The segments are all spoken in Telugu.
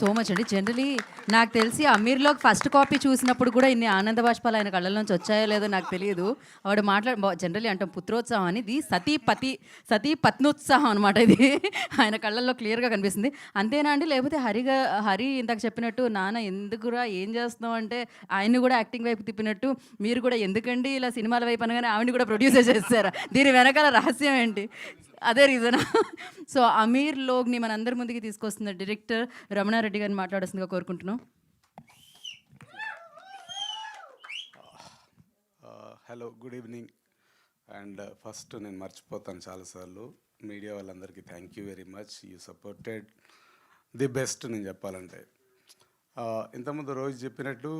సో మచ్ అండి. జనరలీ నాకు తెలిసి 'అమీర్‌లోకి' ఫస్ట్ కాపీ చూసినప్పుడు కూడా ఇన్ని ఆనంద బాష్పాలు ఆయన కళ్ళలోంచి వచ్చాయో లేదో నాకు తెలియదు. ఆవిడ జనరల్లీ అంటాం పుత్రోత్సాహం అని, ఇది సతీ పత్నోత్సాహం అనమాట ఇది. ఆయన కళ్ళల్లో క్లియర్‌గా కనిపిస్తుంది. అంతేనా అండి? లేకపోతే హరి ఇందాక చెప్పినట్టు నాన్న ఎందుకురా ఏం చేస్తున్నావు అంటే ఆయన్ని కూడా యాక్టింగ్ వైపు తిప్పినట్టు మీరు కూడా ఎందుకండి ఇలా సినిమాల వైపు అనగానే ఆవిడని కూడా ప్రొడ్యూసర్ చేసేసారా? దీని వెనకాల రహస్యం ఏంటి? అదే రీజనా? సో 'అమీర్‌లోగ్‌ని' మనందరి ముందుకి తీసుకొస్తున్న డైరెక్టర్ రమణారెడ్డి గారిని మాట్లాడాల్సిందిగా కోరుకుంటున్నాం. Hello, good evening. And first నేను మర్చిపోతాను చాలాసార్లు, మీడియా వాళ్ళందరికీ thank you very much. You supported the best. నేను చెప్పాలంటే ఇంతకుముందు రోజు చెప్పినట్టు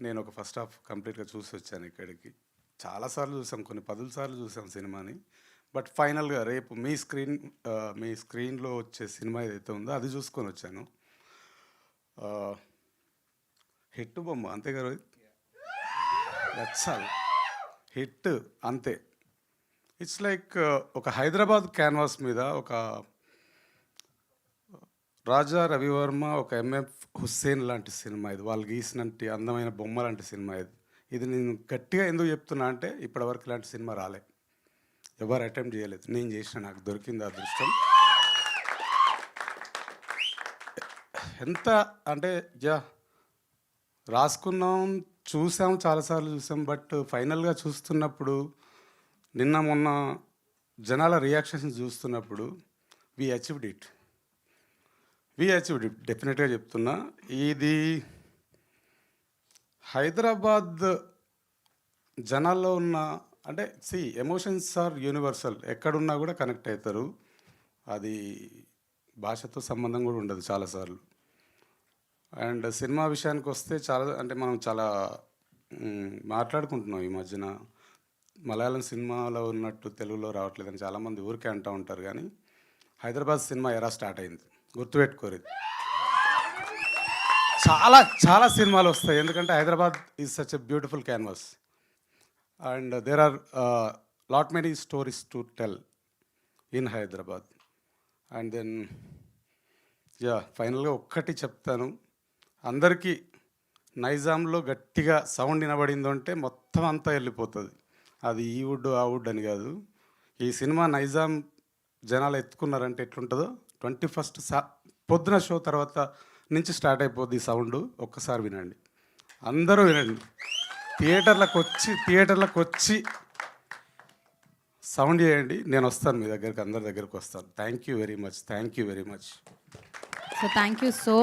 నేను ఒక ఫస్ట్ హాఫ్ కంప్లీట్గా చూసి వచ్చాను ఇక్కడికి. చాలాసార్లు చూసాం, కొన్ని 10 సార్లు చూసాం సినిమాని. బట్ ఫైనల్గా రేపు మీ స్క్రీన్లో వచ్చే సినిమా ఏదైతే ఉందో అది చూసుకొని వచ్చాను. హిట్ బొమ్మ అంతే కదా, నచ్చాలి హిట్ అంతే. ఇట్స్ లైక్ ఒక హైదరాబాద్ క్యాన్వాస్ మీద ఒక రాజా రవివర్మ, ఒక ఎంఎఫ్ హుస్సేన్ లాంటి సినిమా ఇది. వాళ్ళు గీసినట్టు అందమైన బొమ్మ లాంటి సినిమా ఇది. ఇది నేను గట్టిగా ఎందుకు చెప్తున్నా అంటే ఇప్పటివరకు ఇలాంటి సినిమా రాలే, ఎవరు అటెంప్ట్ చేయలేదు. నేను చేసిన, నాకు దొరికింది అదృష్టం. ఎంత అంటే రాసుకున్నాం, చూసాం, చాలాసార్లు చూసాం. బట్ ఫైనల్గా చూస్తున్నప్పుడు, నిన్న మొన్న జనాల రియాక్షన్స్ చూస్తున్నప్పుడు వీ అచీవ్డ్ ఇట్. డెఫినెట్గా చెప్తున్నా. ఇది హైదరాబాద్ జనాల్లో ఉన్న అంటే ఎమోషన్స్ ఆర్ యూనివర్సల్. ఎక్కడున్నా కూడా కనెక్ట్ అవుతారు. అది భాషతో సంబంధం కూడా ఉండదు చాలాసార్లు. అండ్ సినిమా విషయానికి వస్తే మనం చాలా మాట్లాడుకుంటున్నాం ఈ మధ్యన. మలయాళం సినిమాలో ఉన్నట్టు తెలుగులో రావట్లేదని చాలామంది ఊరికే అంటూ ఉంటారు. కానీ హైదరాబాద్ సినిమా ఎరా స్టార్ట్ అయింది, గుర్తుపెట్టుకోరు. చాలా చాలా సినిమాలు వస్తాయి, ఎందుకంటే Hyderabad is such a beautiful canvas. And there are lot many stories to tell in Hyderabad. And then ఫైనల్గా ఒక్కటి చెప్తాను అందరికీ. నైజాంలో గట్టిగా సౌండ్ వినబడిందో అంటే మొత్తం అంతా వెళ్ళిపోతుంది. అది ఈ వుడ్ ఆ వుడ్ అని కాదు. ఈ సినిమా నైజాం జనాలు ఎత్తుకున్నారంటే ఎట్లుంటుందో 21st పొద్దున షో తర్వాత నుంచి స్టార్ట్ అయిపోద్ది ఈ సౌండ్. ఒక్కసారి వినండి, అందరూ వినండి. థియేటర్లకు వచ్చి సౌండ్ చేయండి. నేను వస్తాను మీ దగ్గరికి, అందరి దగ్గరికి వస్తాను. Thank you very much. So thank you so